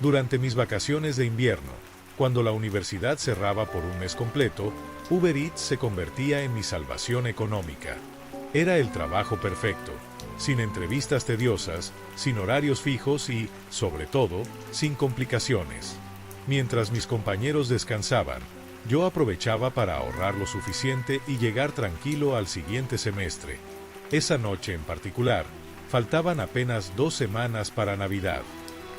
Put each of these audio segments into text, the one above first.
Durante mis vacaciones de invierno, cuando la universidad cerraba por un mes completo, Uber Eats se convertía en mi salvación económica. Era el trabajo perfecto, sin entrevistas tediosas, sin horarios fijos y, sobre todo, sin complicaciones. Mientras mis compañeros descansaban, yo aprovechaba para ahorrar lo suficiente y llegar tranquilo al siguiente semestre. Esa noche en particular, faltaban apenas 2 semanas para Navidad.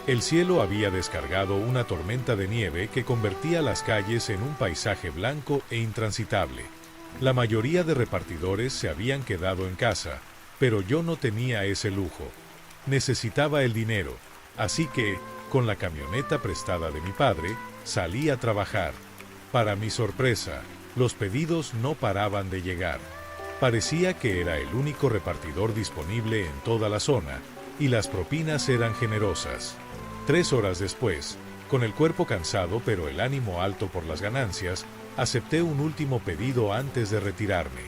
El cielo había descargado una tormenta de nieve que convertía las calles en un paisaje blanco e intransitable. La mayoría de repartidores se habían quedado en casa, pero yo no tenía ese lujo. Necesitaba el dinero, así que, con la camioneta prestada de mi padre, salí a trabajar. Para mi sorpresa, los pedidos no paraban de llegar. Parecía que era el único repartidor disponible en toda la zona, y las propinas eran generosas. 3 horas después, con el cuerpo cansado pero el ánimo alto por las ganancias, acepté un último pedido antes de retirarme.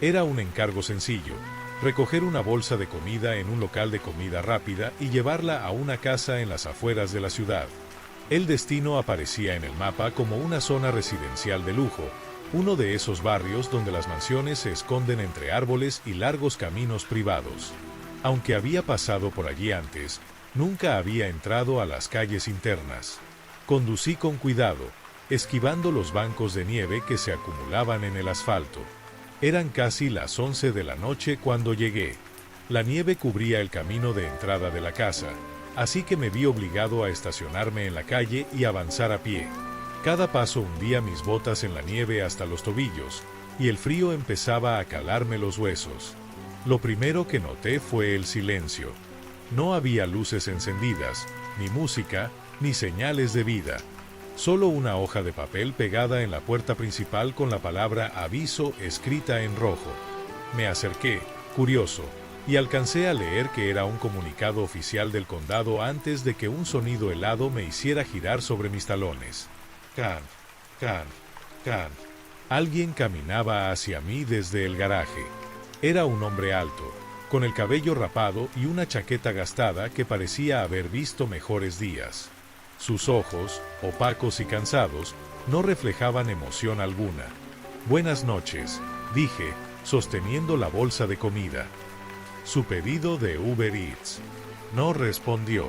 Era un encargo sencillo: recoger una bolsa de comida en un local de comida rápida y llevarla a una casa en las afueras de la ciudad. El destino aparecía en el mapa como una zona residencial de lujo, uno de esos barrios donde las mansiones se esconden entre árboles y largos caminos privados. Aunque había pasado por allí antes, nunca había entrado a las calles internas. Conducí con cuidado, esquivando los bancos de nieve que se acumulaban en el asfalto. Eran casi las 11 de la noche cuando llegué. La nieve cubría el camino de entrada de la casa, así que me vi obligado a estacionarme en la calle y avanzar a pie. Cada paso hundía mis botas en la nieve hasta los tobillos, y el frío empezaba a calarme los huesos. Lo primero que noté fue el silencio. No había luces encendidas, ni música, ni señales de vida. Solo una hoja de papel pegada en la puerta principal con la palabra aviso escrita en rojo. Me acerqué, curioso, y alcancé a leer que era un comunicado oficial del condado antes de que un sonido helado me hiciera girar sobre mis talones. Can, can, can. Alguien caminaba hacia mí desde el garaje. Era un hombre alto, con el cabello rapado y una chaqueta gastada que parecía haber visto mejores días. Sus ojos, opacos y cansados, no reflejaban emoción alguna. «Buenas noches», dije, sosteniendo la bolsa de comida. Su pedido de Uber Eats. No respondió.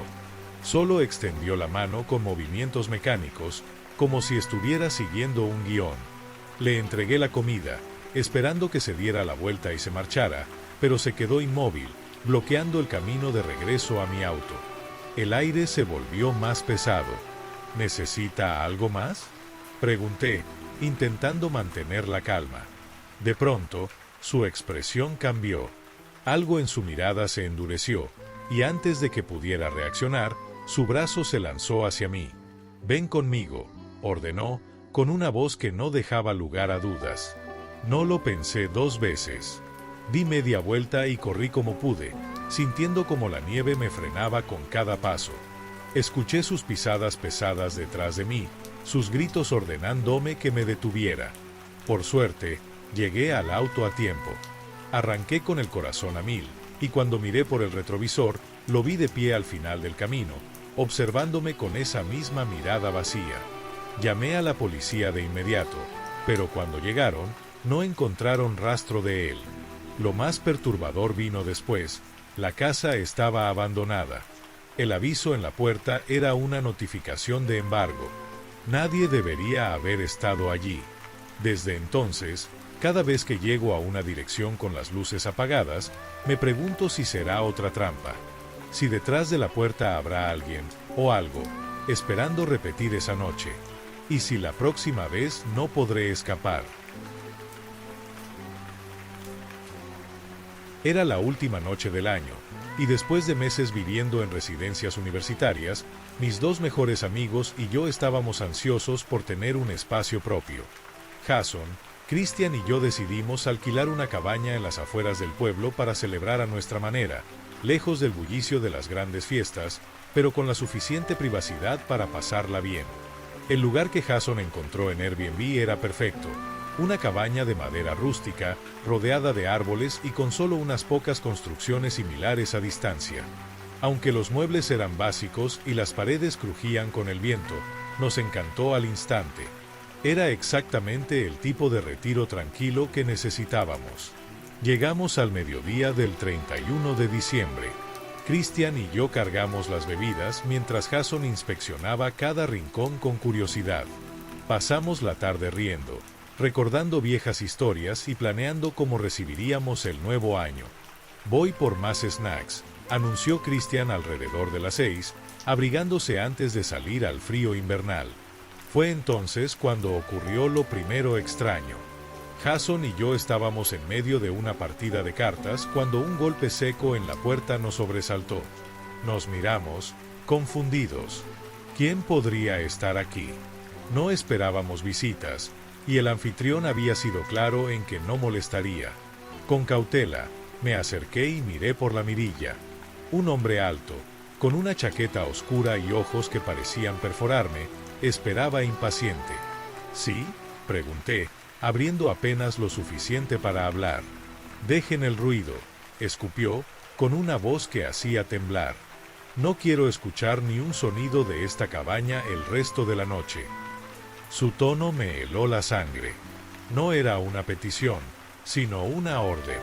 Solo extendió la mano con movimientos mecánicos, como si estuviera siguiendo un guión. Le entregué la comida, esperando que se diera la vuelta y se marchara, pero se quedó inmóvil, bloqueando el camino de regreso a mi auto. El aire se volvió más pesado. ¿Necesita algo más?, pregunté, intentando mantener la calma. De pronto, su expresión cambió. Algo en su mirada se endureció, y antes de que pudiera reaccionar, su brazo se lanzó hacia mí. «Ven conmigo», ordenó, con una voz que no dejaba lugar a dudas. No lo pensé 2 veces. Di media vuelta y corrí como pude, sintiendo como la nieve me frenaba con cada paso. Escuché sus pisadas pesadas detrás de mí, sus gritos ordenándome que me detuviera. Por suerte, llegué al auto a tiempo. Arranqué con el corazón a 1000, y cuando miré por el retrovisor, lo vi de pie al final del camino, observándome con esa misma mirada vacía. Llamé a la policía de inmediato, pero cuando llegaron, no encontraron rastro de él. Lo más perturbador vino después. La casa estaba abandonada. El aviso en la puerta era una notificación de embargo. Nadie debería haber estado allí. Desde entonces, cada vez que llego a una dirección con las luces apagadas, me pregunto si será otra trampa. Si detrás de la puerta habrá alguien, o algo, esperando repetir esa noche. Y si la próxima vez no podré escapar. Era la última noche del año, y después de meses viviendo en residencias universitarias, mis 2 mejores amigos y yo estábamos ansiosos por tener un espacio propio. Jason, Christian y yo decidimos alquilar una cabaña en las afueras del pueblo para celebrar a nuestra manera, lejos del bullicio de las grandes fiestas, pero con la suficiente privacidad para pasarla bien. El lugar que Jason encontró en Airbnb era perfecto. Una cabaña de madera rústica, rodeada de árboles y con solo unas pocas construcciones similares a distancia. Aunque los muebles eran básicos y las paredes crujían con el viento, nos encantó al instante. Era exactamente el tipo de retiro tranquilo que necesitábamos. Llegamos al mediodía del 31 de diciembre. Christian y yo cargamos las bebidas mientras Jason inspeccionaba cada rincón con curiosidad. Pasamos la tarde riendo, recordando viejas historias y planeando cómo recibiríamos el nuevo año. Voy por más snacks, anunció Christian alrededor de las 6, abrigándose antes de salir al frío invernal. Fue entonces cuando ocurrió lo primero extraño. Jason y yo estábamos en medio de una partida de cartas cuando un golpe seco en la puerta nos sobresaltó. Nos miramos, confundidos. ¿Quién podría estar aquí? No esperábamos visitas, y el anfitrión había sido claro en que no molestaría. Con cautela, me acerqué y miré por la mirilla. Un hombre alto, con una chaqueta oscura y ojos que parecían perforarme, esperaba impaciente. ¿Sí?, pregunté, abriendo apenas lo suficiente para hablar. «Dejen el ruido», escupió, con una voz que hacía temblar. «No quiero escuchar ni un sonido de esta cabaña el resto de la noche». Su tono me heló la sangre. No era una petición, sino una orden.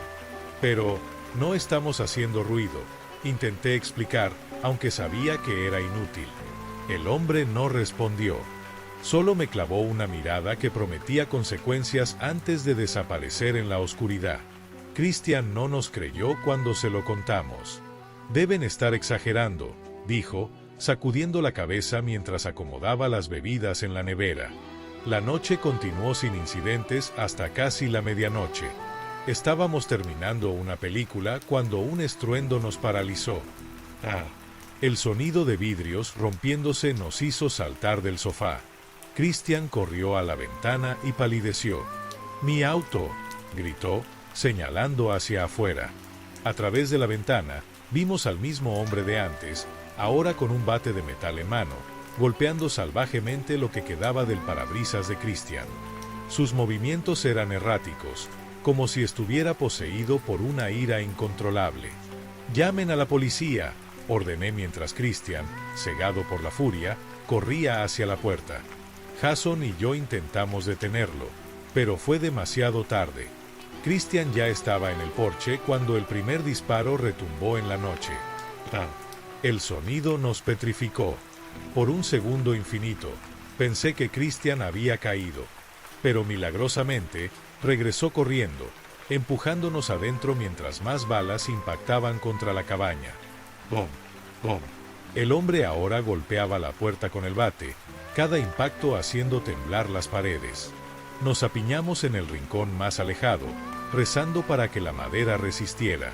«Pero, no estamos haciendo ruido», intenté explicar, aunque sabía que era inútil. El hombre no respondió. Solo me clavó una mirada que prometía consecuencias antes de desaparecer en la oscuridad. Christian no nos creyó cuando se lo contamos. «Deben estar exagerando», dijo, sacudiendo la cabeza mientras acomodaba las bebidas en la nevera. La noche continuó sin incidentes hasta casi la medianoche. Estábamos terminando una película cuando un estruendo nos paralizó. El sonido de vidrios rompiéndose nos hizo saltar del sofá. Christian corrió a la ventana y palideció. «¡Mi auto!», gritó, señalando hacia afuera. A través de la ventana, vimos al mismo hombre de antes, ahora con un bate de metal en mano, golpeando salvajemente lo que quedaba del parabrisas de Christian. Sus movimientos eran erráticos, como si estuviera poseído por una ira incontrolable. «¡Llamen a la policía!», ordené mientras Christian, cegado por la furia, corría hacia la puerta. Jason y yo intentamos detenerlo, pero fue demasiado tarde. Christian ya estaba en el porche cuando el primer disparo retumbó en la noche. El sonido nos petrificó. Por un segundo infinito, pensé que Christian había caído, pero milagrosamente regresó corriendo, empujándonos adentro mientras más balas impactaban contra la cabaña. ¡Bom! ¡Bom! El hombre ahora golpeaba la puerta con el bate, cada impacto haciendo temblar las paredes. Nos apiñamos en el rincón más alejado, rezando para que la madera resistiera.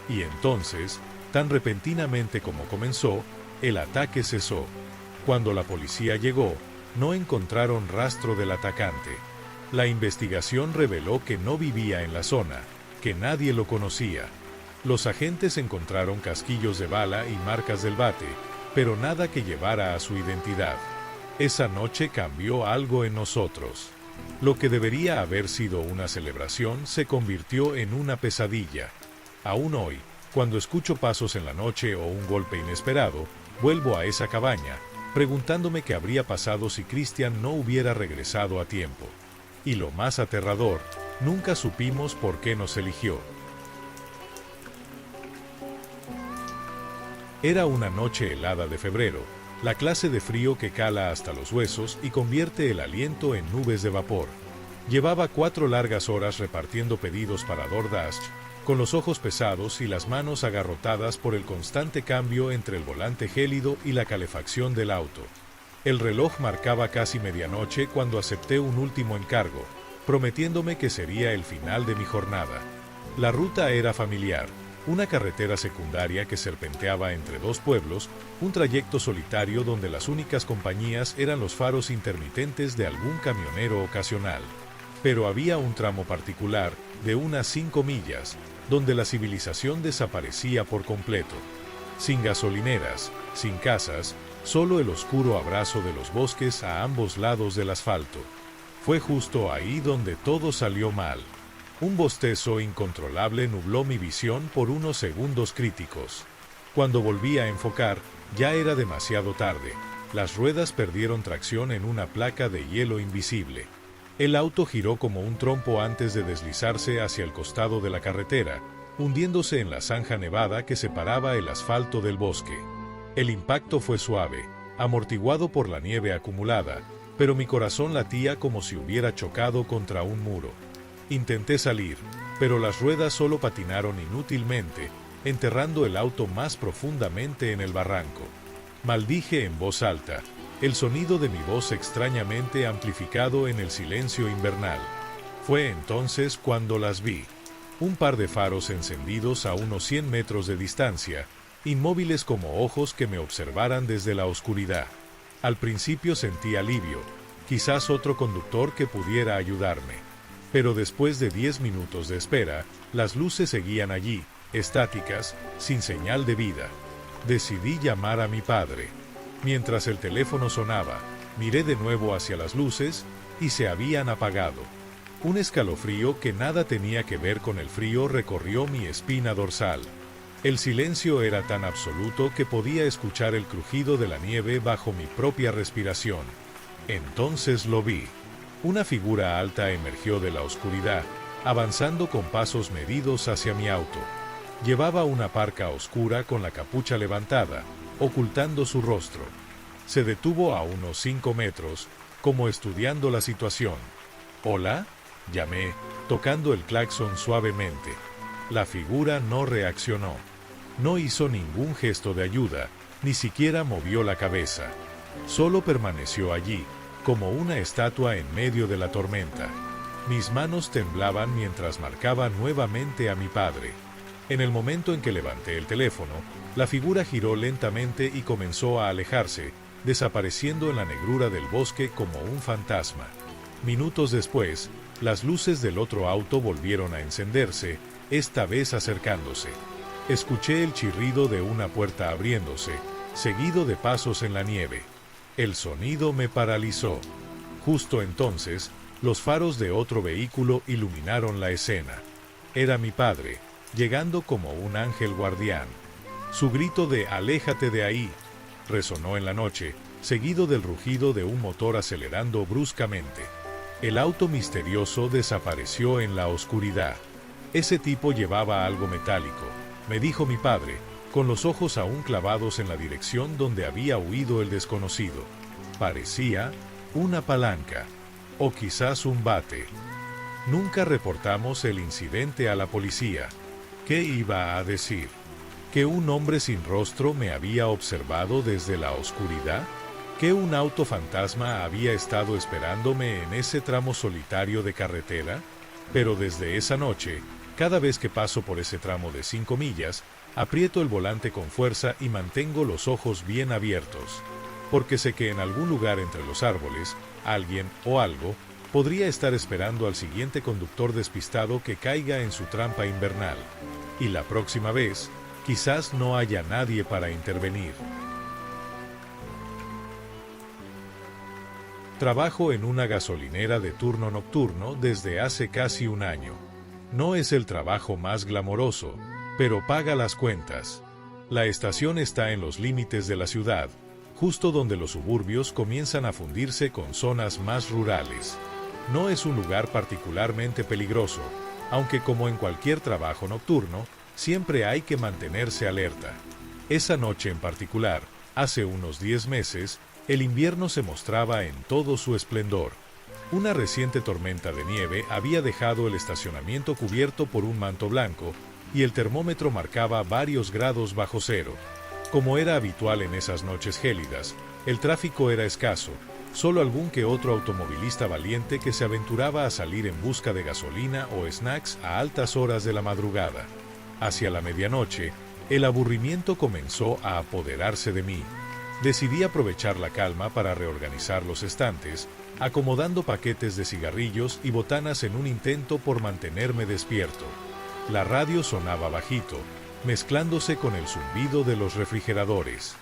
Y entonces, tan repentinamente como comenzó, el ataque cesó. Cuando la policía llegó, no encontraron rastro del atacante. La investigación reveló que no vivía en la zona, que nadie lo conocía. Los agentes encontraron casquillos de bala y marcas del bate, pero nada que llevara a su identidad. Esa noche cambió algo en nosotros. Lo que debería haber sido una celebración se convirtió en una pesadilla. Aún hoy, cuando escucho pasos en la noche o un golpe inesperado, vuelvo a esa cabaña, preguntándome qué habría pasado si Christian no hubiera regresado a tiempo. Y lo más aterrador, nunca supimos por qué nos eligió. Era una noche helada de febrero, la clase de frío que cala hasta los huesos y convierte el aliento en nubes de vapor. Llevaba 4 largas horas repartiendo pedidos para DoorDash, con los ojos pesados y las manos agarrotadas por el constante cambio entre el volante gélido y la calefacción del auto. El reloj marcaba casi medianoche cuando acepté un último encargo, prometiéndome que sería el final de mi jornada. La ruta era familiar. Una carretera secundaria que serpenteaba entre 2 pueblos, un trayecto solitario donde las únicas compañías eran los faros intermitentes de algún camionero ocasional. Pero había un tramo particular, de unas 5 millas, donde la civilización desaparecía por completo. Sin gasolineras, sin casas, solo el oscuro abrazo de los bosques a ambos lados del asfalto. Fue justo ahí donde todo salió mal. Un bostezo incontrolable nubló mi visión por unos segundos críticos. Cuando volví a enfocar, ya era demasiado tarde. Las ruedas perdieron tracción en una placa de hielo invisible. El auto giró como un trompo antes de deslizarse hacia el costado de la carretera, hundiéndose en la zanja nevada que separaba el asfalto del bosque. El impacto fue suave, amortiguado por la nieve acumulada, pero mi corazón latía como si hubiera chocado contra un muro. Intenté salir, pero las ruedas solo patinaron inútilmente, enterrando el auto más profundamente en el barranco. Maldije en voz alta, el sonido de mi voz extrañamente amplificado en el silencio invernal. Fue entonces cuando las vi. Un par de faros encendidos a unos 100 metros de distancia, inmóviles como ojos que me observaran desde la oscuridad. Al principio sentí alivio, quizás otro conductor que pudiera ayudarme. Pero después de 10 minutos de espera, las luces seguían allí, estáticas, sin señal de vida. Decidí llamar a mi padre. Mientras el teléfono sonaba, miré de nuevo hacia las luces y se habían apagado. Un escalofrío que nada tenía que ver con el frío recorrió mi espina dorsal. El silencio era tan absoluto que podía escuchar el crujido de la nieve bajo mi propia respiración. Entonces lo vi. Una figura alta emergió de la oscuridad, avanzando con pasos medidos hacia mi auto. Llevaba una parca oscura con la capucha levantada, ocultando su rostro. Se detuvo a unos 5 metros, como estudiando la situación. «¿Hola?», llamé, tocando el claxon suavemente. La figura no reaccionó. No hizo ningún gesto de ayuda, ni siquiera movió la cabeza. Solo permaneció allí, como una estatua en medio de la tormenta. Mis manos temblaban mientras marcaba nuevamente a mi padre. En el momento en que levanté el teléfono, la figura giró lentamente y comenzó a alejarse, desapareciendo en la negrura del bosque como un fantasma. Minutos después, las luces del otro auto volvieron a encenderse, esta vez acercándose. Escuché el chirrido de una puerta abriéndose, seguido de pasos en la nieve. El sonido me paralizó. Justo entonces, los faros de otro vehículo iluminaron la escena. Era mi padre, llegando como un ángel guardián. Su grito de «¡Aléjate de ahí!» resonó en la noche, seguido del rugido de un motor acelerando bruscamente. El auto misterioso desapareció en la oscuridad. Ese tipo llevaba algo metálico, me dijo mi padre, con los ojos aún clavados en la dirección donde había huido el desconocido. Parecía una palanca, o quizás un bate. Nunca reportamos el incidente a la policía. ¿Qué iba a decir? ¿Que un hombre sin rostro me había observado desde la oscuridad? ¿Que un auto fantasma había estado esperándome en ese tramo solitario de carretera? Pero desde esa noche, cada vez que paso por ese tramo de 5 millas, aprieto el volante con fuerza y mantengo los ojos bien abiertos. Porque sé que en algún lugar entre los árboles, alguien o algo podría estar esperando al siguiente conductor despistado que caiga en su trampa invernal. Y la próxima vez, quizás no haya nadie para intervenir. Trabajo en una gasolinera de turno nocturno desde hace casi un año. No es el trabajo más glamoroso, pero paga las cuentas. La estación está en los límites de la ciudad, justo donde los suburbios comienzan a fundirse con zonas más rurales. No es un lugar particularmente peligroso, aunque como en cualquier trabajo nocturno, siempre hay que mantenerse alerta. Esa noche en particular, hace unos 10 meses, el invierno se mostraba en todo su esplendor. Una reciente tormenta de nieve había dejado el estacionamiento cubierto por un manto blanco, y el termómetro marcaba varios grados bajo cero. Como era habitual en esas noches gélidas, el tráfico era escaso, solo algún que otro automovilista valiente que se aventuraba a salir en busca de gasolina o snacks a altas horas de la madrugada. Hacia la medianoche, el aburrimiento comenzó a apoderarse de mí. Decidí aprovechar la calma para reorganizar los estantes, acomodando paquetes de cigarrillos y botanas en un intento por mantenerme despierto. La radio sonaba bajito, mezclándose con el zumbido de los refrigeradores.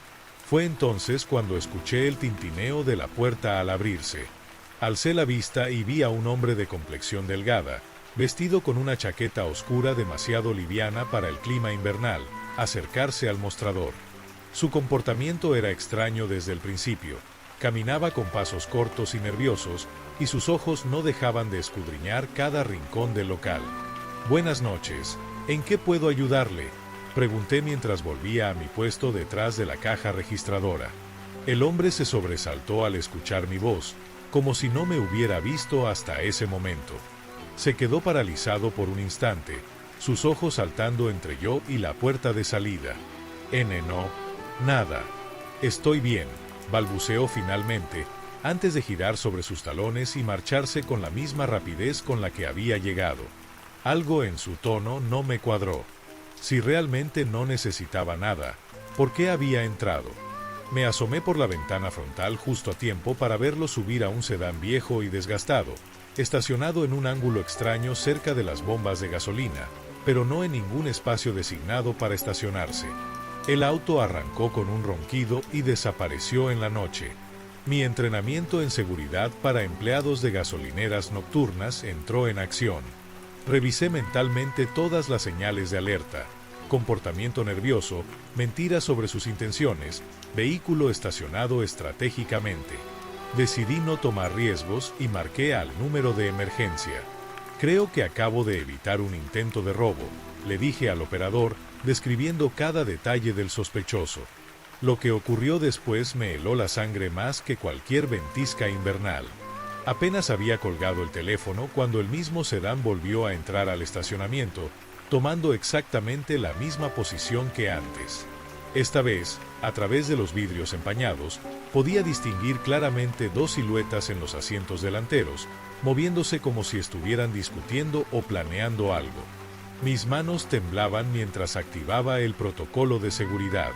Fue entonces cuando escuché el tintineo de la puerta al abrirse. Alcé la vista y vi a un hombre de complexión delgada, vestido con una chaqueta oscura demasiado liviana para el clima invernal, acercarse al mostrador. Su comportamiento era extraño desde el principio. Caminaba con pasos cortos y nerviosos, y sus ojos no dejaban de escudriñar cada rincón del local. «Buenas noches. ¿En qué puedo ayudarle?», pregunté mientras volvía a mi puesto detrás de la caja registradora. El hombre se sobresaltó al escuchar mi voz, como si no me hubiera visto hasta ese momento. Se quedó paralizado por un instante, sus ojos saltando entre yo y la puerta de salida. «No, nada. Estoy bien», balbuceó finalmente, antes de girar sobre sus talones y marcharse con la misma rapidez con la que había llegado. Algo en su tono no me cuadró. Si realmente no necesitaba nada, ¿por qué había entrado? Me asomé por la ventana frontal justo a tiempo para verlo subir a un sedán viejo y desgastado, estacionado en un ángulo extraño cerca de las bombas de gasolina, pero no en ningún espacio designado para estacionarse. El auto arrancó con un ronquido y desapareció en la noche. Mi entrenamiento en seguridad para empleados de gasolineras nocturnas entró en acción. Revisé mentalmente todas las señales de alerta: comportamiento nervioso, mentiras sobre sus intenciones, vehículo estacionado estratégicamente. Decidí no tomar riesgos y marqué al número de emergencia. «Creo que acabo de evitar un intento de robo», le dije al operador, describiendo cada detalle del sospechoso. Lo que ocurrió después me heló la sangre más que cualquier ventisca invernal. Apenas había colgado el teléfono cuando el mismo sedán volvió a entrar al estacionamiento, tomando exactamente la misma posición que antes. Esta vez, a través de los vidrios empañados, podía distinguir claramente dos siluetas en los asientos delanteros, moviéndose como si estuvieran discutiendo o planeando algo. Mis manos temblaban mientras activaba el protocolo de seguridad.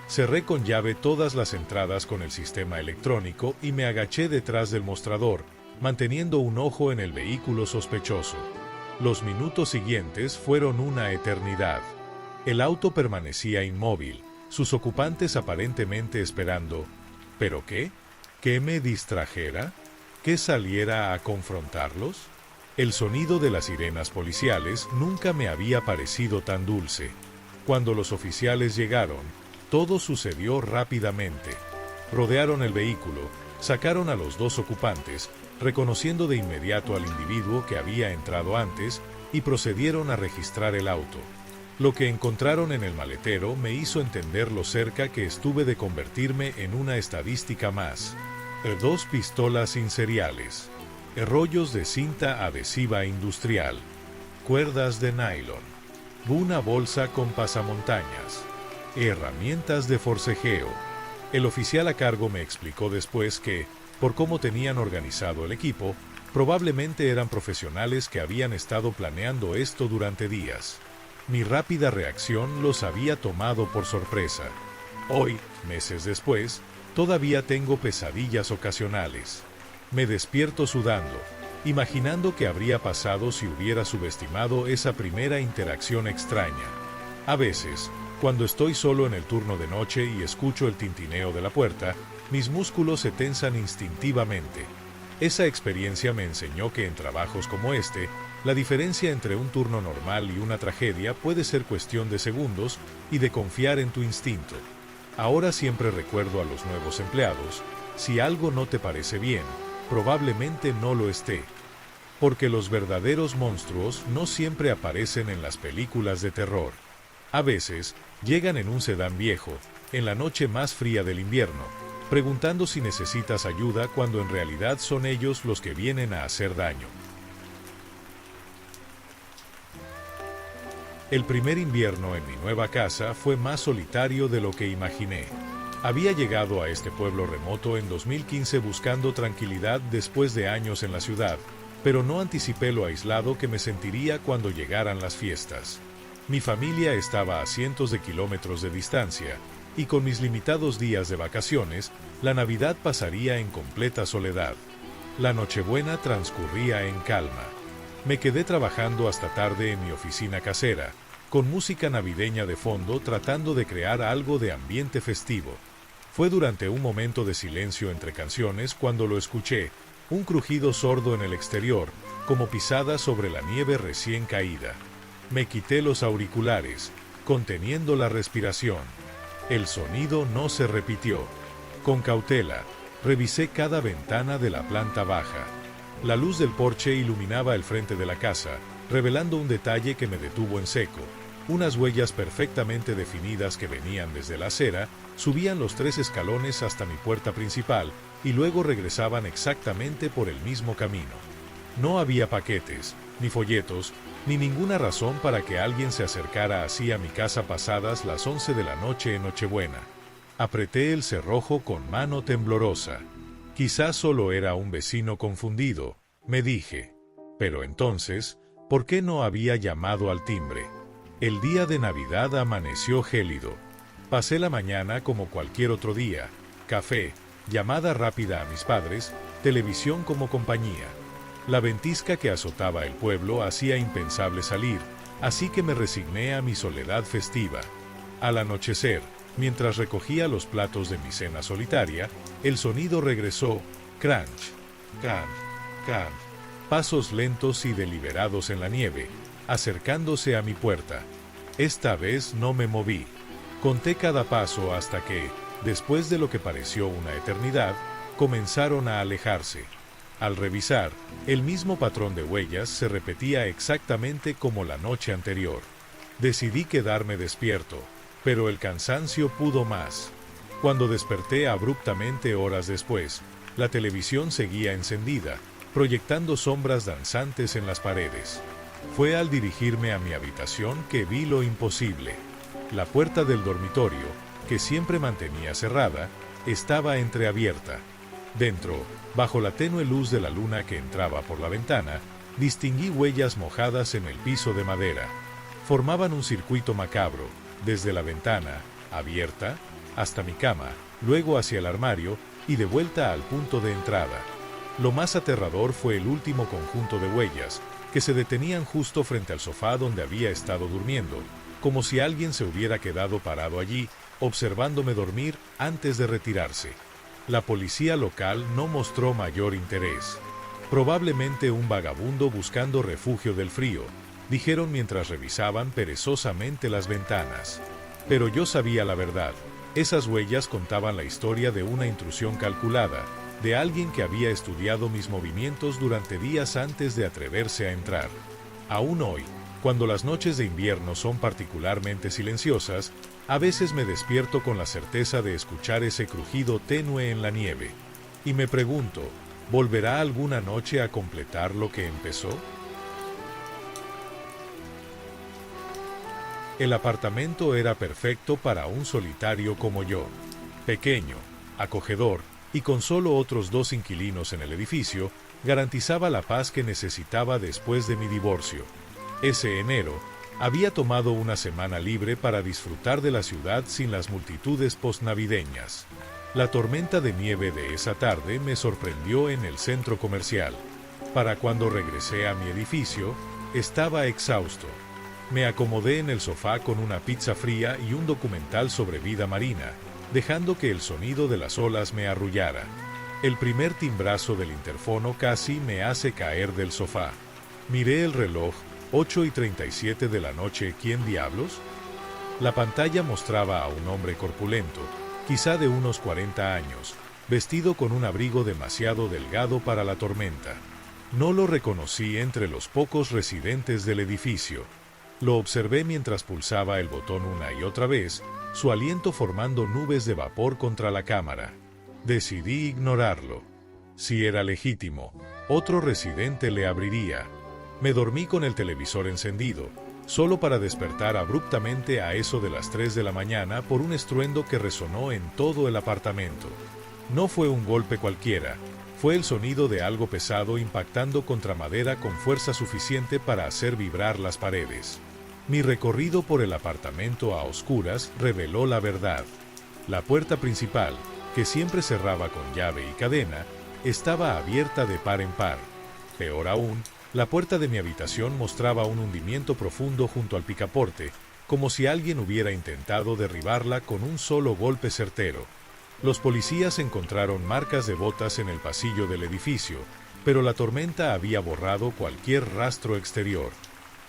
Cerré con llave todas las entradas con el sistema electrónico y me agaché detrás del mostrador, manteniendo un ojo en el vehículo sospechoso. Los minutos siguientes fueron una eternidad. El auto permanecía inmóvil, sus ocupantes aparentemente esperando. ¿Pero qué? ¿Que me distrajera? ¿Que saliera a confrontarlos? El sonido de las sirenas policiales nunca me había parecido tan dulce. Cuando los oficiales llegaron, todo sucedió rápidamente. Rodearon el vehículo, sacaron a los dos ocupantes, reconociendo de inmediato al individuo que había entrado antes, y procedieron a registrar el auto. Lo que encontraron en el maletero me hizo entender lo cerca que estuve de convertirme en una estadística más. 2 pistolas sin seriales, rollos de cinta adhesiva industrial, cuerdas de nylon, una bolsa con pasamontañas, herramientas de forcejeo. El oficial a cargo me explicó después que, por cómo tenían organizado el equipo, probablemente eran profesionales que habían estado planeando esto durante días. Mi rápida reacción los había tomado por sorpresa. Hoy, meses después, todavía tengo pesadillas ocasionales. Me despierto sudando, imaginando qué habría pasado si hubiera subestimado esa primera interacción extraña. A veces, cuando estoy solo en el turno de noche y escucho el tintineo de la puerta, mis músculos se tensan instintivamente. Esa experiencia me enseñó que en trabajos como este, la diferencia entre un turno normal y una tragedia puede ser cuestión de segundos y de confiar en tu instinto. Ahora siempre recuerdo a los nuevos empleados: si algo no te parece bien, probablemente no lo esté. Porque los verdaderos monstruos no siempre aparecen en las películas de terror. A veces, llegan en un sedán viejo, en la noche más fría del invierno, preguntando si necesitas ayuda cuando en realidad son ellos los que vienen a hacer daño. El primer invierno en mi nueva casa fue más solitario de lo que imaginé. Había llegado a este pueblo remoto en 2015 buscando tranquilidad después de años en la ciudad, pero no anticipé lo aislado que me sentiría cuando llegaran las fiestas. Mi familia estaba a cientos de kilómetros de distancia, y con mis limitados días de vacaciones, la Navidad pasaría en completa soledad. La Nochebuena transcurría en calma. Me quedé trabajando hasta tarde en mi oficina casera, con música navideña de fondo tratando de crear algo de ambiente festivo. Fue durante un momento de silencio entre canciones cuando lo escuché, Un crujido sordo en el exterior, como pisadas sobre la nieve recién caída. Me quité los auriculares, conteniendo la respiración. El sonido no se repitió. Con cautela, revisé cada ventana de la planta baja. La luz del porche iluminaba el frente de la casa, revelando un detalle que me detuvo en seco. Unas huellas perfectamente definidas que venían desde la acera, subían los 3 escalones hasta mi puerta principal y luego regresaban exactamente por el mismo camino. No había paquetes, ni folletos, ni ninguna razón para que alguien se acercara así a mi casa pasadas las 11 de la noche en Nochebuena. Apreté el cerrojo con mano temblorosa. Quizás solo era un vecino confundido, me dije. Pero entonces, ¿por qué no había llamado al timbre? El día de Navidad amaneció gélido. Pasé la mañana como cualquier otro día: café, llamada rápida a mis padres, televisión como compañía. La ventisca que azotaba el pueblo hacía impensable salir, así que me resigné a mi soledad festiva. Al anochecer, mientras recogía los platos de mi cena solitaria, el sonido regresó: crunch, crunch, crunch. Pasos lentos y deliberados en la nieve, acercándose a mi puerta. Esta vez no me moví. Conté cada paso hasta que, después de lo que pareció una eternidad, comenzaron a alejarse. Al revisar, el mismo patrón de huellas se repetía exactamente como la noche anterior. Decidí quedarme despierto, pero el cansancio pudo más. Cuando desperté abruptamente horas después, la televisión seguía encendida, proyectando sombras danzantes en las paredes. Fue al dirigirme a mi habitación que vi lo imposible. La puerta del dormitorio, que siempre mantenía cerrada, estaba entreabierta. Dentro, bajo la tenue luz de la luna que entraba por la ventana, distinguí huellas mojadas en el piso de madera. Formaban un circuito macabro, desde la ventana, abierta, hasta mi cama, luego hacia el armario y de vuelta al punto de entrada. Lo más aterrador fue el último conjunto de huellas, que se detenían justo frente al sofá donde había estado durmiendo, como si alguien se hubiera quedado parado allí, observándome dormir antes de retirarse. La policía local no mostró mayor interés. Probablemente un vagabundo buscando refugio del frío, dijeron mientras revisaban perezosamente las ventanas. Pero yo sabía la verdad. Esas huellas contaban la historia de una intrusión calculada, de alguien que había estudiado mis movimientos durante días antes de atreverse a entrar. Aún hoy, cuando las noches de invierno son particularmente silenciosas, a veces me despierto con la certeza de escuchar ese crujido tenue en la nieve. Y me pregunto, ¿volverá alguna noche a completar lo que empezó? El apartamento era perfecto para un solitario como yo. Pequeño, acogedor, y con solo otros 2 inquilinos en el edificio, garantizaba la paz que necesitaba después de mi divorcio. Ese enero, había tomado una semana libre para disfrutar de la ciudad sin las multitudes postnavideñas. La tormenta de nieve de esa tarde me sorprendió en el centro comercial. Para cuando regresé a mi edificio, estaba exhausto. Me acomodé en el sofá con una pizza fría y un documental sobre vida marina, dejando que el sonido de las olas me arrullara. El primer timbrazo del interfono casi me hace caer del sofá. Miré el reloj, 8:37 de la noche. ¿Quién diablos? La pantalla mostraba a un hombre corpulento, quizá de unos 40 años, vestido con un abrigo demasiado delgado para la tormenta. No lo reconocí entre los pocos residentes del edificio. Lo observé mientras pulsaba el botón una y otra vez, su aliento formando nubes de vapor contra la cámara. Decidí ignorarlo. Si era legítimo, otro residente le abriría. Me dormí con el televisor encendido, solo para despertar abruptamente a eso de las 3 de la mañana por un estruendo que resonó en todo el apartamento. No fue un golpe cualquiera, fue el sonido de algo pesado impactando contra madera con fuerza suficiente para hacer vibrar las paredes. Mi recorrido por el apartamento a oscuras reveló la verdad. La puerta principal, que siempre cerraba con llave y cadena, estaba abierta de par en par. Peor aún, la puerta de mi habitación mostraba un hundimiento profundo junto al picaporte, como si alguien hubiera intentado derribarla con un solo golpe certero. Los policías encontraron marcas de botas en el pasillo del edificio, pero la tormenta había borrado cualquier rastro exterior.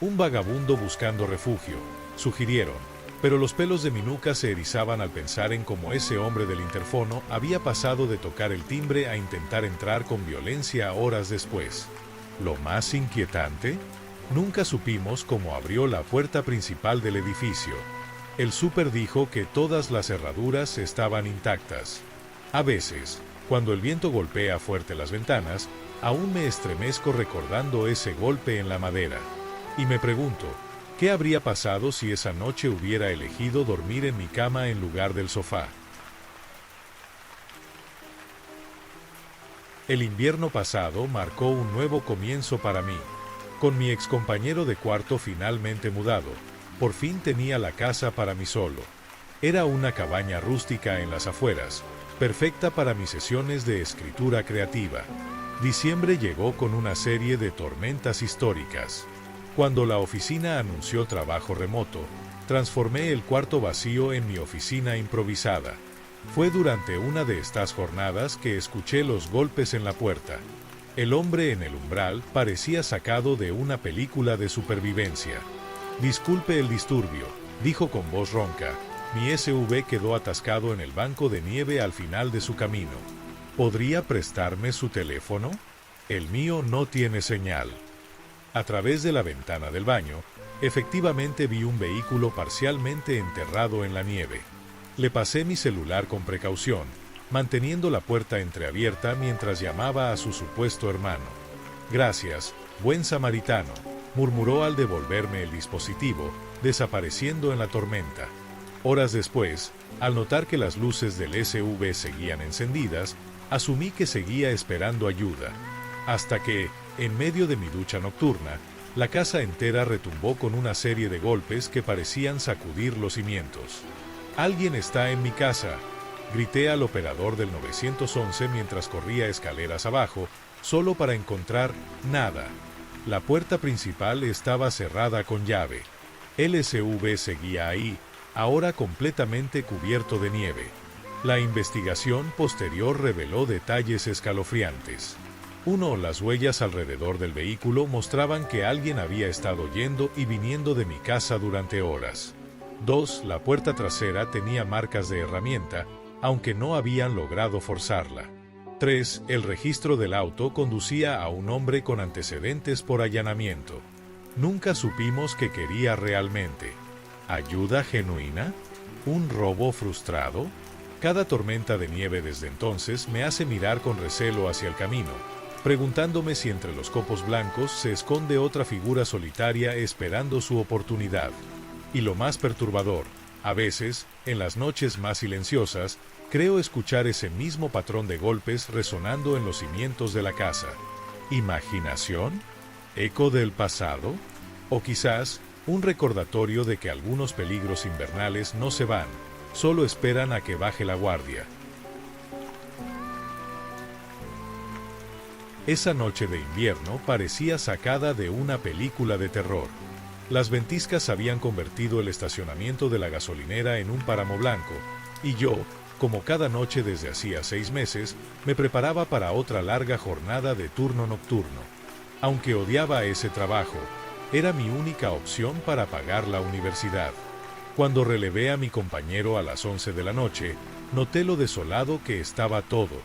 Un vagabundo buscando refugio, sugirieron, pero los pelos de mi nuca se erizaban al pensar en cómo ese hombre del interfono había pasado de tocar el timbre a intentar entrar con violencia horas después. Lo más inquietante, nunca supimos cómo abrió la puerta principal del edificio. El súper dijo que todas las cerraduras estaban intactas. A veces, cuando el viento golpea fuerte las ventanas, aún me estremezco recordando ese golpe en la madera. Y me pregunto, ¿qué habría pasado si esa noche hubiera elegido dormir en mi cama en lugar del sofá? El invierno pasado marcó un nuevo comienzo para mí. Con mi excompañero de cuarto finalmente mudado, por fin tenía la casa para mí solo. Era una cabaña rústica en las afueras, perfecta para mis sesiones de escritura creativa. Diciembre llegó con una serie de tormentas históricas. Cuando la oficina anunció trabajo remoto, transformé el cuarto vacío en mi oficina improvisada. Fue durante una de estas jornadas que escuché los golpes en la puerta. El hombre en el umbral parecía sacado de una película de supervivencia. «Disculpe el disturbio», dijo con voz ronca. Mi SUV quedó atascado en el banco de nieve al final de su camino. ¿Podría prestarme su teléfono? El mío no tiene señal. A través de la ventana del baño, efectivamente vi un vehículo parcialmente enterrado en la nieve. Le pasé mi celular con precaución, manteniendo la puerta entreabierta mientras llamaba a su supuesto hermano. «Gracias, buen samaritano», murmuró al devolverme el dispositivo, desapareciendo en la tormenta. Horas después, al notar que las luces del SUV seguían encendidas, asumí que seguía esperando ayuda. Hasta que, en medio de mi ducha nocturna, la casa entera retumbó con una serie de golpes que parecían sacudir los cimientos. «¡Alguien está en mi casa!», grité al operador del 911 mientras corría escaleras abajo, solo para encontrar nada. La puerta principal estaba cerrada con llave. El SUV seguía ahí, ahora completamente cubierto de nieve. La investigación posterior reveló detalles escalofriantes. 1. Las huellas alrededor del vehículo mostraban que alguien había estado yendo y viniendo de mi casa durante horas. 2. La puerta trasera tenía marcas de herramienta, aunque no habían logrado forzarla. 3. El registro del auto conducía a un hombre con antecedentes por allanamiento. Nunca supimos qué quería realmente. ¿Ayuda genuina? ¿Un robo frustrado? Cada tormenta de nieve desde entonces me hace mirar con recelo hacia el camino, preguntándome si entre los copos blancos se esconde otra figura solitaria esperando su oportunidad. Y lo más perturbador, a veces, en las noches más silenciosas, creo escuchar ese mismo patrón de golpes resonando en los cimientos de la casa. ¿Imaginación? ¿Eco del pasado? O quizás, un recordatorio de que algunos peligros invernales no se van, solo esperan a que baje la guardia. Esa noche de invierno parecía sacada de una película de terror. Las ventiscas habían convertido el estacionamiento de la gasolinera en un páramo blanco, y yo, como cada noche desde hacía 6 meses, me preparaba para otra larga jornada de turno nocturno. Aunque odiaba ese trabajo, era mi única opción para pagar la universidad. Cuando relevé a mi compañero a las 11 de la noche, noté lo desolado que estaba todo.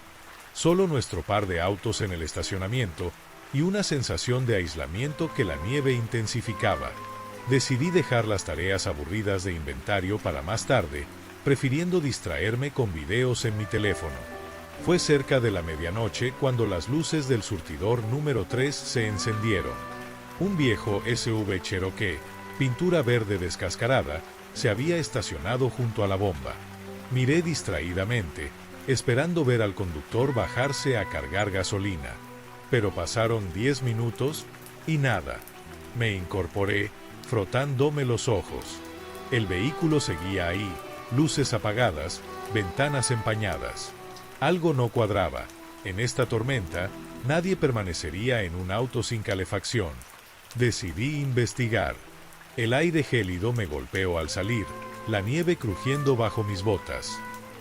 Solo nuestro par de autos en el estacionamiento y una sensación de aislamiento que la nieve intensificaba. Decidí dejar las tareas aburridas de inventario para más tarde, prefiriendo distraerme con videos en mi teléfono. Fue cerca de la medianoche cuando las luces del surtidor número 3 se encendieron. Un viejo SUV Cherokee, pintura verde descascarada, se había estacionado junto a la bomba. Miré distraídamente, esperando ver al conductor bajarse a cargar gasolina. Pero pasaron 10 minutos y nada. Me incorporé, frotándome los ojos. El vehículo seguía ahí, luces apagadas, ventanas empañadas. Algo no cuadraba. En esta tormenta, nadie permanecería en un auto sin calefacción. Decidí investigar. El aire gélido me golpeó al salir, la nieve crujiendo bajo mis botas.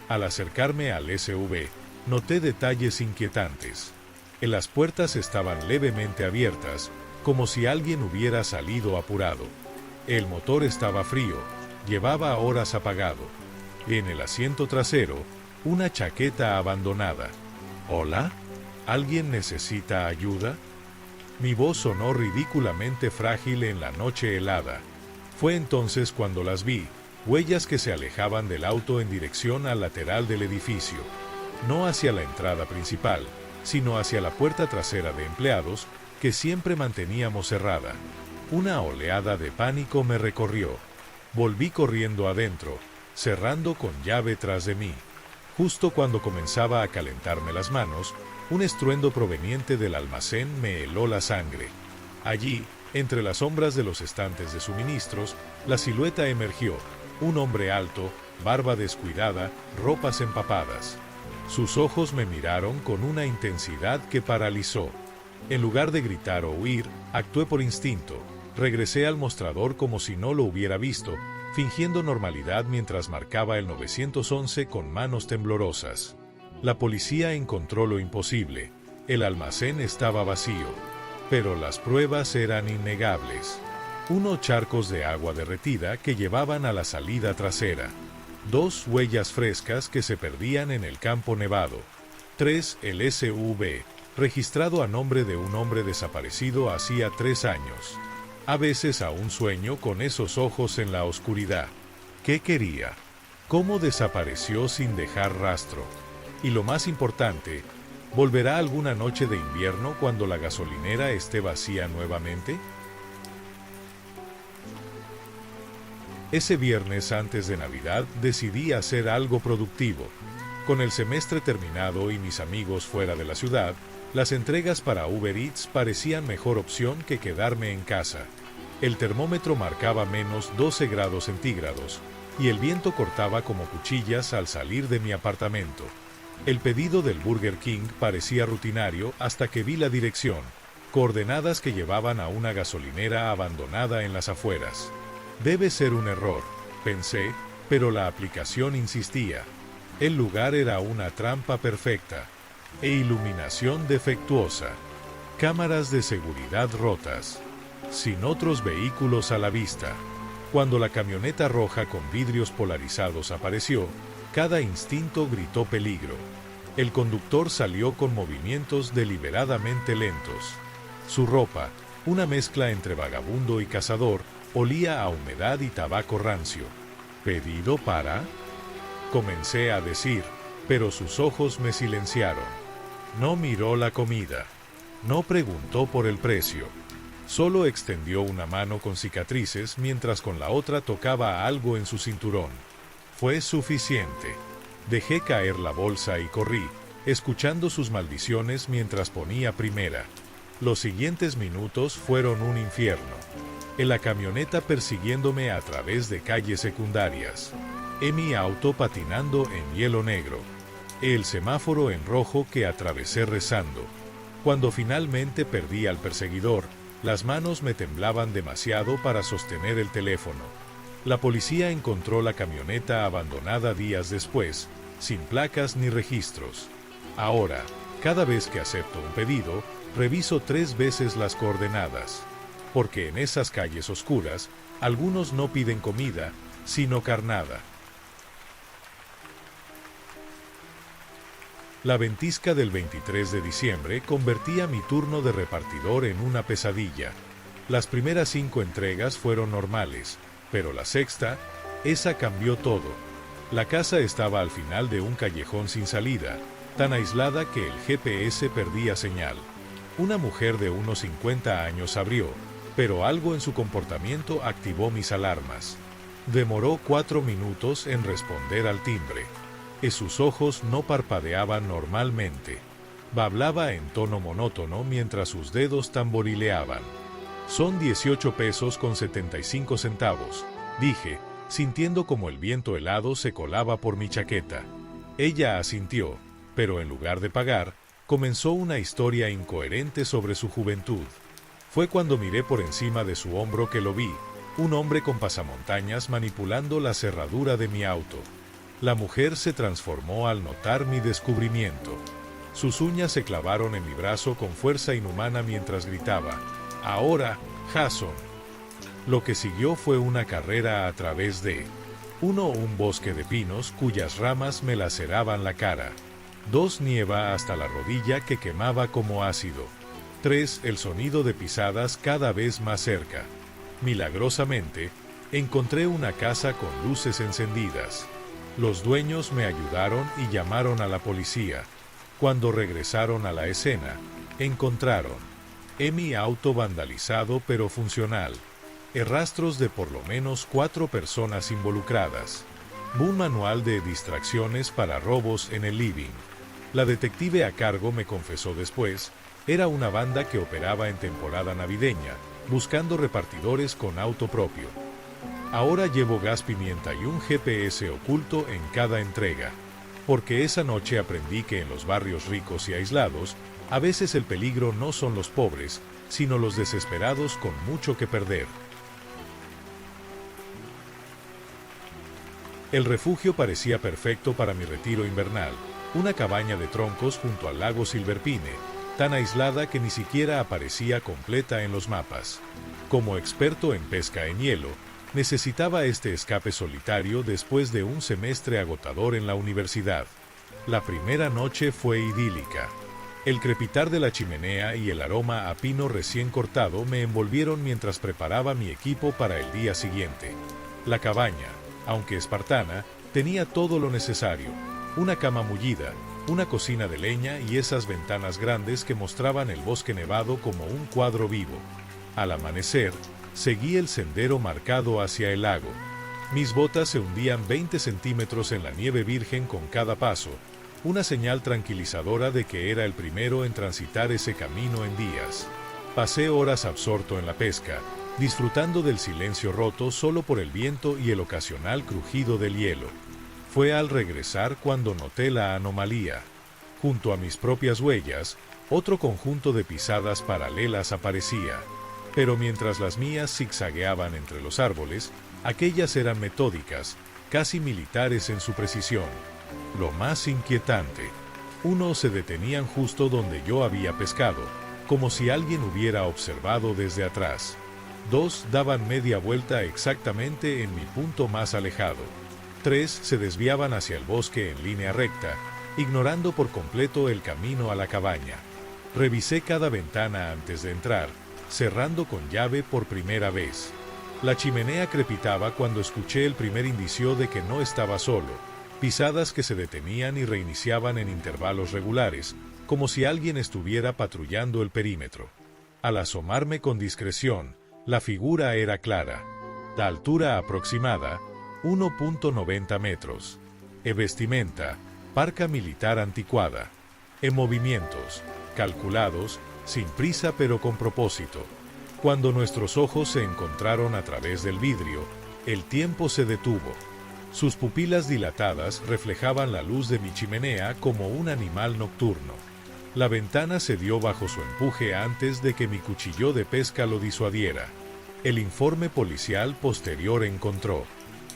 Al acercarme al SUV, noté detalles inquietantes. En las puertas estaban levemente abiertas, como si alguien hubiera salido apurado. El motor estaba frío, llevaba horas apagado. En el asiento trasero, una chaqueta abandonada. ¿Hola? ¿Alguien necesita ayuda? Mi voz sonó ridículamente frágil en la noche helada. Fue entonces cuando las vi, huellas que se alejaban del auto en dirección al lateral del edificio. No hacia la entrada principal, sino hacia la puerta trasera de empleados, que siempre manteníamos cerrada. Una oleada de pánico me recorrió. Volví corriendo adentro, cerrando con llave tras de mí. Justo cuando comenzaba a calentarme las manos, un estruendo proveniente del almacén me heló la sangre. Allí, entre las sombras de los estantes de suministros, la silueta emergió, un hombre alto, barba descuidada, ropas empapadas. Sus ojos me miraron con una intensidad que paralizó. En lugar de gritar o huir, actué por instinto. Regresé al mostrador como si no lo hubiera visto, fingiendo normalidad mientras marcaba el 911 con manos temblorosas. La policía encontró lo imposible. El almacén estaba vacío. Pero las pruebas eran innegables. Unos charcos de agua derretida que llevaban a la salida trasera. 2 huellas frescas que se perdían en el campo nevado. 3. El SUV, registrado a nombre de un hombre desaparecido hacía 3 años. A veces aún sueño con esos ojos en la oscuridad. ¿Qué quería? ¿Cómo desapareció sin dejar rastro? Y lo más importante, ¿volverá alguna noche de invierno cuando la gasolinera esté vacía nuevamente? Ese viernes antes de Navidad decidí hacer algo productivo. Con el semestre terminado y mis amigos fuera de la ciudad, las entregas para Uber Eats parecían mejor opción que quedarme en casa. El termómetro marcaba menos 12 grados centígrados, y el viento cortaba como cuchillas al salir de mi apartamento. El pedido del Burger King parecía rutinario hasta que vi la dirección, coordenadas que llevaban a una gasolinera abandonada en las afueras. Debe ser un error, pensé, pero la aplicación insistía. El lugar era una trampa perfecta. E iluminación defectuosa. Cámaras de seguridad rotas. Sin otros vehículos a la vista. Cuando la camioneta roja con vidrios polarizados apareció, cada instinto gritó peligro. El conductor salió con movimientos deliberadamente lentos. Su ropa, una mezcla entre vagabundo y cazador, olía a humedad y tabaco rancio. ¿Pedido para? Comencé a decir, pero sus ojos me silenciaron. No miró la comida. No preguntó por el precio. Solo extendió una mano con cicatrices mientras con la otra tocaba algo en su cinturón. Fue suficiente. Dejé caer la bolsa y corrí, escuchando sus maldiciones mientras ponía primera. Los siguientes minutos fueron un infierno. En la camioneta persiguiéndome a través de calles secundarias. En mi auto patinando en hielo negro. El semáforo en rojo que atravesé rezando. Cuando finalmente perdí al perseguidor, las manos me temblaban demasiado para sostener el teléfono. La policía encontró la camioneta abandonada días después, sin placas ni registros. Ahora, cada vez que acepto un pedido, reviso 3 veces las coordenadas. Porque en esas calles oscuras, algunos no piden comida, sino carnada. La ventisca del 23 de diciembre convertía mi turno de repartidor en una pesadilla. Las primeras 5 entregas fueron normales, pero la sexta, esa cambió todo. La casa estaba al final de un callejón sin salida, tan aislada que el GPS perdía señal. Una mujer de unos 50 años abrió, pero algo en su comportamiento activó mis alarmas. Demoró 4 minutos en responder al timbre. Y sus ojos no parpadeaban normalmente. Bablaba en tono monótono mientras sus dedos tamborileaban. Son 18 pesos con 75 centavos, dije, sintiendo como el viento helado se colaba por mi chaqueta. Ella asintió, pero en lugar de pagar, comenzó una historia incoherente sobre su juventud. Fue cuando miré por encima de su hombro que lo vi, un hombre con pasamontañas manipulando la cerradura de mi auto. La mujer se transformó al notar mi descubrimiento. Sus uñas se clavaron en mi brazo con fuerza inhumana mientras gritaba: «Ahora, Jason». Lo que siguió fue una carrera a través de un bosque de pinos cuyas ramas me laceraban la cara. 2, nieva hasta la rodilla que quemaba como ácido. 3, el sonido de pisadas cada vez más cerca. Milagrosamente, encontré una casa con luces encendidas. Los dueños me ayudaron y llamaron a la policía. Cuando regresaron a la escena, encontraron mi auto vandalizado pero funcional, rastros de por lo menos 4 personas involucradas, un manual de distracciones para robos en el living. La detective a cargo me confesó después, era una banda que operaba en temporada navideña, buscando repartidores con auto propio. Ahora llevo gas pimienta y un GPS oculto en cada entrega, porque esa noche aprendí que en los barrios ricos y aislados, a veces el peligro no son los pobres, sino los desesperados con mucho que perder. El refugio parecía perfecto para mi retiro invernal, una cabaña de troncos junto al lago Silverpine, tan aislada que ni siquiera aparecía completa en los mapas. Como experto en pesca en hielo, necesitaba este escape solitario después de un semestre agotador en la universidad. La primera noche fue idílica. El crepitar de la chimenea y el aroma a pino recién cortado me envolvieron mientras preparaba mi equipo para el día siguiente. La cabaña, aunque espartana, tenía todo lo necesario: una cama mullida, una cocina de leña y esas ventanas grandes que mostraban el bosque nevado como un cuadro vivo. Al amanecer, seguí el sendero marcado hacia el lago. Mis botas se hundían 20 centímetros en la nieve virgen con cada paso, una señal tranquilizadora de que era el primero en transitar ese camino en días. Pasé horas absorto en la pesca, disfrutando del silencio roto solo por el viento y el ocasional crujido del hielo. Fue al regresar cuando noté la anomalía. Junto a mis propias huellas, otro conjunto de pisadas paralelas aparecía. Pero mientras las mías zigzagueaban entre los árboles, aquellas eran metódicas, casi militares en su precisión. Lo más inquietante: 1 se detenían justo donde yo había pescado, como si alguien hubiera observado desde atrás. 2 daban media vuelta exactamente en mi punto más alejado. 3 se desviaban hacia el bosque en línea recta, ignorando por completo el camino a la cabaña. Revisé cada ventana antes de entrar, cerrando con llave por primera vez. La chimenea crepitaba cuando escuché el primer indicio de que no estaba solo: pisadas que se detenían y reiniciaban en intervalos regulares, como si alguien estuviera patrullando el perímetro. Al asomarme con discreción, la figura era clara. La altura aproximada, 1.90 metros. Vestimenta, parca militar anticuada. Movimientos, calculados, sin prisa pero con propósito. Cuando nuestros ojos se encontraron a través del vidrio, el tiempo se detuvo. Sus pupilas dilatadas reflejaban la luz de mi chimenea como un animal nocturno. La ventana cedió bajo su empuje antes de que mi cuchillo de pesca lo disuadiera. El informe policial posterior encontró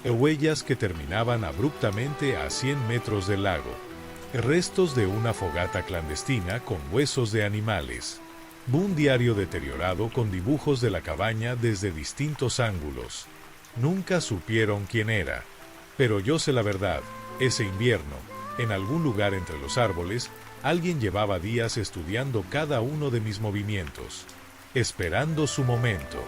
huellas que terminaban abruptamente a 100 metros del lago. Restos de una fogata clandestina con huesos de animales. Un diario deteriorado con dibujos de la cabaña desde distintos ángulos. Nunca supieron quién era. Pero yo sé la verdad: ese invierno, en algún lugar entre los árboles, alguien llevaba días estudiando cada uno de mis movimientos, esperando su momento.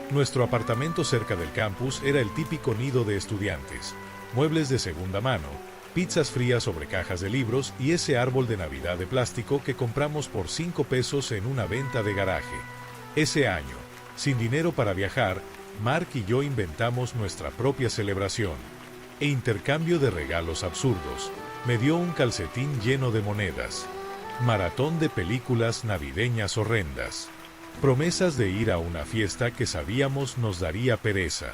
Nuestro apartamento cerca del campus era el típico nido de estudiantes: muebles de segunda mano, pizzas frías sobre cajas de libros y ese árbol de Navidad de plástico que compramos por 5 pesos en una venta de garaje. Ese año, sin dinero para viajar, Mark y yo inventamos nuestra propia celebración. Intercambio de regalos absurdos. Me dio un calcetín lleno de monedas. Maratón de películas navideñas horrendas. Promesas de ir a una fiesta que sabíamos nos daría pereza.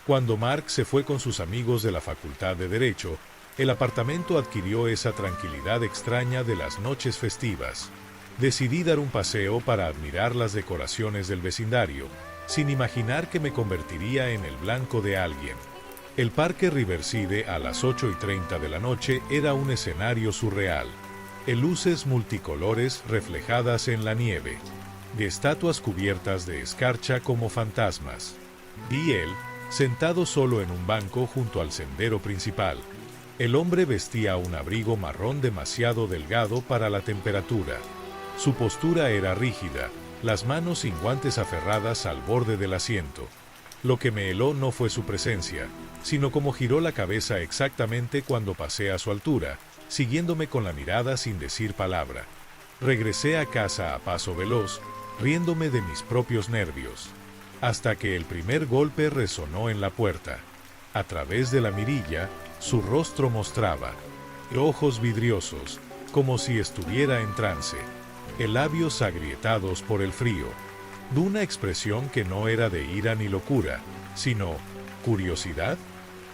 Cuando Mark se fue con sus amigos de la Facultad de Derecho, el apartamento adquirió esa tranquilidad extraña de las noches festivas. Decidí dar un paseo para admirar las decoraciones del vecindario, sin imaginar que me convertiría en el blanco de alguien. El Parque Riverside a las 8:30 de la noche era un escenario surreal, de luces multicolores reflejadas en la nieve, de estatuas cubiertas de escarcha como fantasmas, y él, sentado solo en un banco junto al sendero principal. El hombre vestía un abrigo marrón demasiado delgado para la temperatura. Su postura era rígida, las manos sin guantes aferradas al borde del asiento. Lo que me heló no fue su presencia, sino cómo giró la cabeza exactamente cuando pasé a su altura, siguiéndome con la mirada sin decir palabra. Regresé a casa a paso veloz, riéndome de mis propios nervios, hasta que el primer golpe resonó en la puerta. A través de la mirilla, su rostro mostraba ojos vidriosos, como si estuviera en trance, labios agrietados por el frío, de una expresión que no era de ira ni locura, sino curiosidad.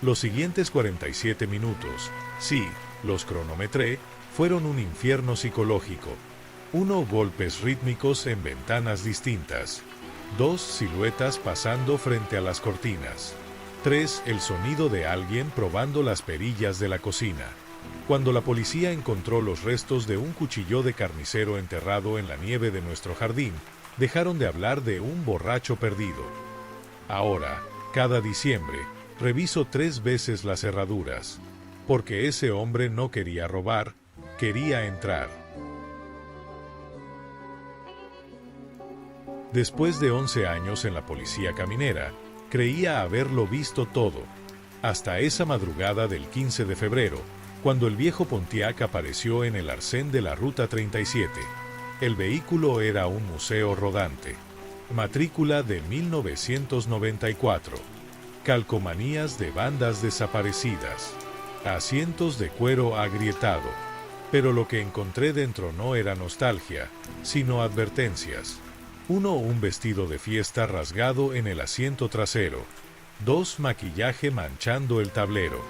Los siguientes 47 minutos, sí, los cronometré, fueron un infierno psicológico. 1 golpes rítmicos en ventanas distintas. 2 siluetas pasando frente a las cortinas. 3 el sonido de alguien probando las perillas de la cocina. Cuando la policía encontró los restos de un cuchillo de carnicero enterrado en la nieve de nuestro jardín, dejaron de hablar de un borracho perdido. Ahora, cada diciembre, reviso 3 veces las cerraduras, porque ese hombre no quería robar, quería entrar. Después de 11 años en la policía caminera, creía haberlo visto todo, hasta esa madrugada del 15 de febrero, cuando el viejo Pontiac apareció en el arcén de la Ruta 37. El vehículo era un museo rodante. Matrícula de 1994. Calcomanías de bandas desaparecidas. Asientos de cuero agrietado. Pero lo que encontré dentro no era nostalgia, sino advertencias. 1 un vestido de fiesta rasgado en el asiento trasero. 2 maquillaje manchando el tablero.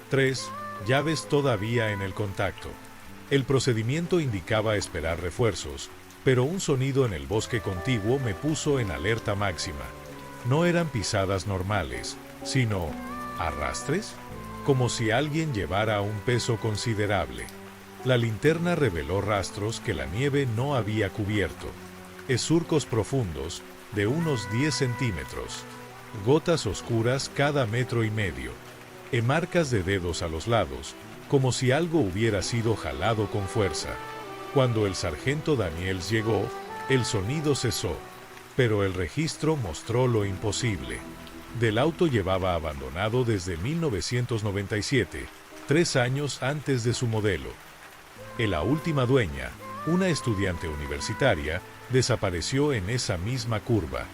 3 llaves todavía en el contacto. El procedimiento indicaba esperar refuerzos, pero un sonido en el bosque contiguo me puso en alerta máxima. No eran pisadas normales, sino arrastres, como si alguien llevara un peso considerable. La linterna reveló rastros que la nieve no había cubierto. Surcos profundos, de unos 10 centímetros. Gotas oscuras cada 1,5 metros. Marcas de dedos a los lados, como si algo hubiera sido jalado con fuerza. Cuando el sargento Daniels llegó, el sonido cesó, pero el registro mostró lo imposible. Del auto llevaba abandonado desde 1997, 3 años antes de su modelo. La última dueña, una estudiante universitaria, desapareció en esa misma curva.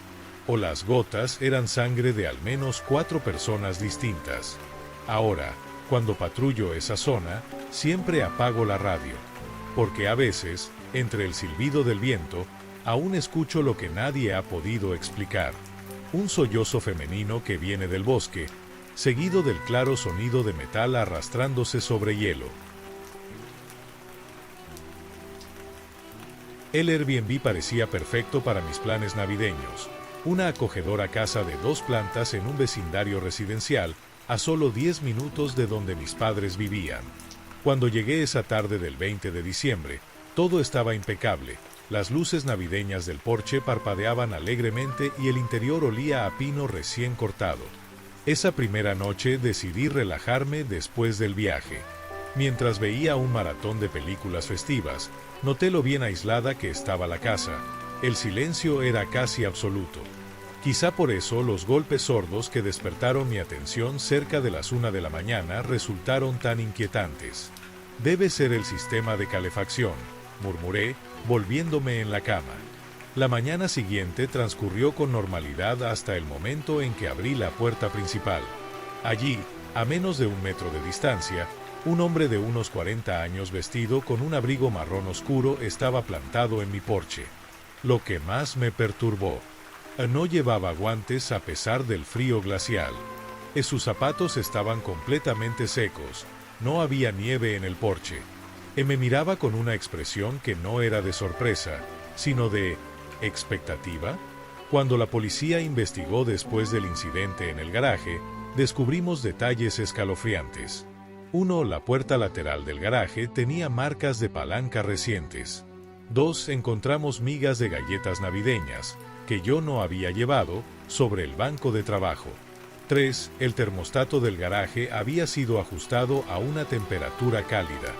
O las gotas eran sangre de al menos 4 personas distintas. Ahora, cuando patrullo esa zona, siempre apago la radio, porque a veces, entre el silbido del viento, aún escucho lo que nadie ha podido explicar. Un sollozo femenino que viene del bosque, seguido del claro sonido de metal arrastrándose sobre hielo. El Airbnb parecía perfecto para mis planes navideños. Una acogedora casa de 2 plantas en un vecindario residencial, a solo 10 minutos de donde mis padres vivían. Cuando llegué esa tarde del 20 de diciembre, todo estaba impecable. Las luces navideñas del porche parpadeaban alegremente y el interior olía a pino recién cortado. Esa primera noche decidí relajarme después del viaje. Mientras veía un maratón de películas festivas, noté lo bien aislada que estaba la casa. El silencio era casi absoluto. Quizá por eso los golpes sordos que despertaron mi atención cerca de las 1 de la mañana resultaron tan inquietantes. Debe ser el sistema de calefacción, murmuré, volviéndome en la cama. La mañana siguiente transcurrió con normalidad hasta el momento en que abrí la puerta principal. Allí, a menos de 1 metro de distancia, un hombre de unos 40 años vestido con un abrigo marrón oscuro estaba plantado en mi porche. Lo que más me perturbó: no llevaba guantes a pesar del frío glacial. Sus zapatos estaban completamente secos, no había nieve en el porche. Me miraba con una expresión que no era de sorpresa, sino de expectativa. Cuando la policía investigó después del incidente en el garaje, descubrimos detalles escalofriantes. 1. La puerta lateral del garaje tenía marcas de palanca recientes. 2. Encontramos migas de galletas navideñas, que yo no había llevado, sobre el banco de trabajo. 3. El termostato del garaje había sido ajustado a una temperatura cálida.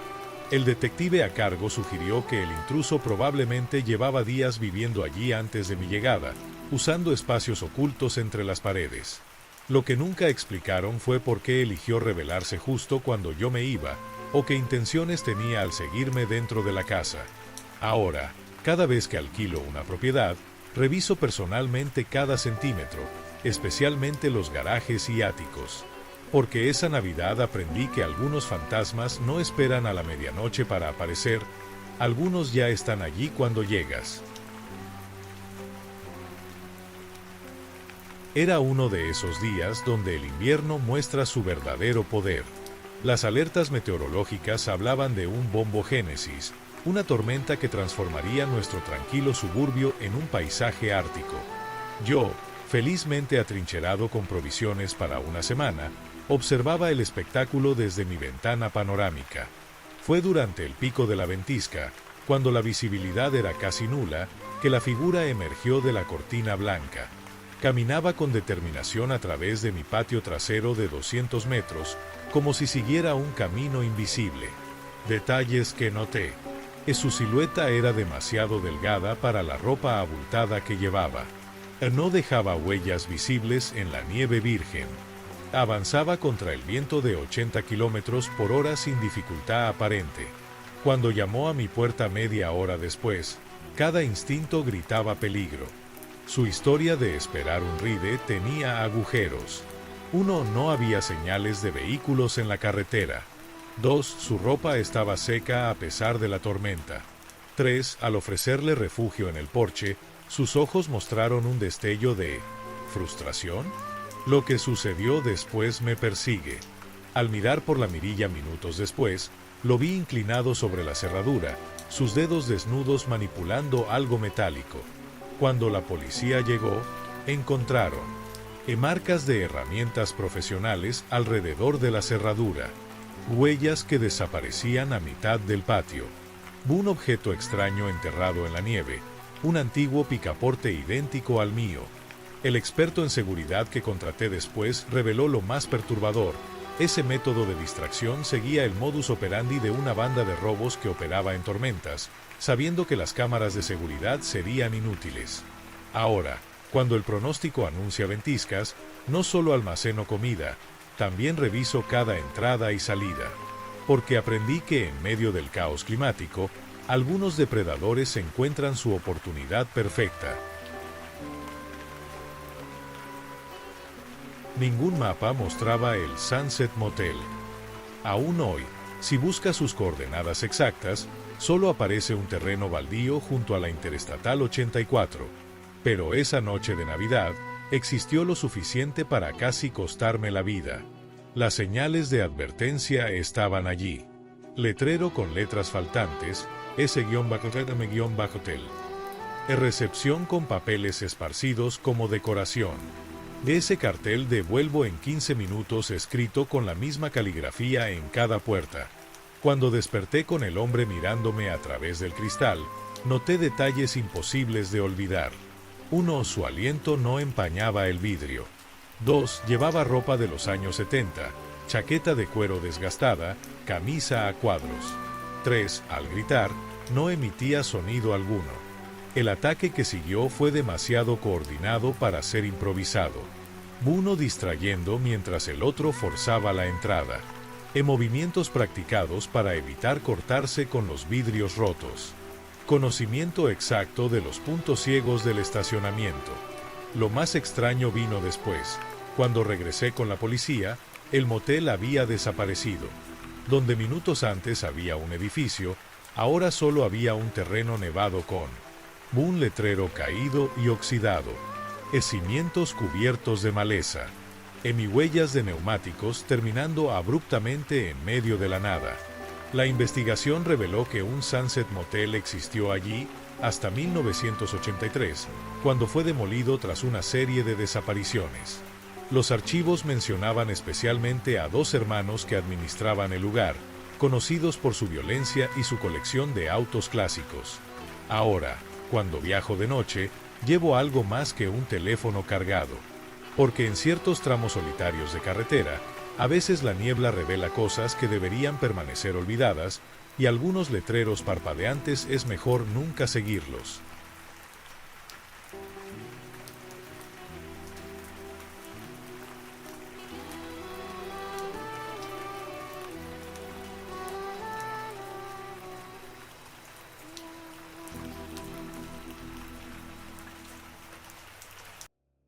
El detective a cargo sugirió que el intruso probablemente llevaba días viviendo allí antes de mi llegada, usando espacios ocultos entre las paredes. Lo que nunca explicaron fue por qué eligió revelarse justo cuando yo me iba, o qué intenciones tenía al seguirme dentro de la casa. Ahora, cada vez que alquilo una propiedad, reviso personalmente cada centímetro, especialmente los garajes y áticos. Porque esa Navidad aprendí que algunos fantasmas no esperan a la medianoche para aparecer, algunos ya están allí cuando llegas. Era uno de esos días donde el invierno muestra su verdadero poder. Las alertas meteorológicas hablaban de un bombo génesis, una tormenta que transformaría nuestro tranquilo suburbio en un paisaje ártico. Yo, felizmente atrincherado con provisiones para una semana, observaba el espectáculo desde mi ventana panorámica. Fue durante el pico de la ventisca, cuando la visibilidad era casi nula, que la figura emergió de la cortina blanca. Caminaba con determinación a través de mi patio trasero de 200 metros, como si siguiera un camino invisible. Detalles que noté. Su silueta era demasiado delgada para la ropa abultada que llevaba. No dejaba huellas visibles en la nieve virgen. Avanzaba contra el viento de 80 kilómetros por hora sin dificultad aparente. Cuando llamó a mi puerta media hora después, cada instinto gritaba peligro. Su historia de esperar un ride tenía agujeros. 1. No había señales de vehículos en la carretera. 2. Su ropa estaba seca a pesar de la tormenta. 3. Al ofrecerle refugio en el porche, sus ojos mostraron un destello de frustración. Lo que sucedió después me persigue. Al mirar por la mirilla minutos después, lo vi inclinado sobre la cerradura, sus dedos desnudos manipulando algo metálico. Cuando la policía llegó, encontraron marcas de herramientas profesionales alrededor de la cerradura, huellas que desaparecían a mitad del patio, un objeto extraño enterrado en la nieve, un antiguo picaporte idéntico al mío. El experto en seguridad que contraté después reveló lo más perturbador. Ese método de distracción seguía el modus operandi de una banda de robos que operaba en tormentas, sabiendo que las cámaras de seguridad serían inútiles. Ahora, cuando el pronóstico anuncia ventiscas, no solo almaceno comida, también reviso cada entrada y salida. Porque aprendí que en medio del caos climático, algunos depredadores encuentran su oportunidad perfecta. Ningún mapa mostraba el Sunset Motel. Aún hoy, si buscas sus coordenadas exactas, solo aparece un terreno baldío junto a la Interestatal 84. Pero esa noche de Navidad, existió lo suficiente para casi costarme la vida. Las señales de advertencia estaban allí. Letrero con letras faltantes, S-M-hotel. Recepción con papeles esparcidos como decoración. De ese cartel de vuelvo en 15 minutos escrito con la misma caligrafía en cada puerta. Cuando desperté con el hombre mirándome a través del cristal, noté detalles imposibles de olvidar. 1. Su aliento no empañaba el vidrio. 2. Llevaba ropa de los años 70, chaqueta de cuero desgastada, camisa a cuadros. 3. Al gritar, no emitía sonido alguno. El ataque que siguió fue demasiado coordinado para ser improvisado. Uno distrayendo mientras el otro forzaba la entrada. Movimientos practicados para evitar cortarse con los vidrios rotos. Conocimiento exacto de los puntos ciegos del estacionamiento. Lo más extraño vino después. Cuando regresé con la policía, el motel había desaparecido. Donde minutos antes había un edificio, ahora solo había un terreno nevado con un letrero caído y oxidado, cimientos cubiertos de maleza, huellas de neumáticos terminando abruptamente en medio de la nada. La investigación reveló que un Sunset Motel existió allí, hasta 1983, cuando fue demolido tras una serie de desapariciones. Los archivos mencionaban especialmente a dos hermanos que administraban el lugar, conocidos por su violencia y su colección de autos clásicos. Ahora, cuando viajo de noche, llevo algo más que un teléfono cargado. Porque en ciertos tramos solitarios de carretera, a veces la niebla revela cosas que deberían permanecer olvidadas, y algunos letreros parpadeantes es mejor nunca seguirlos.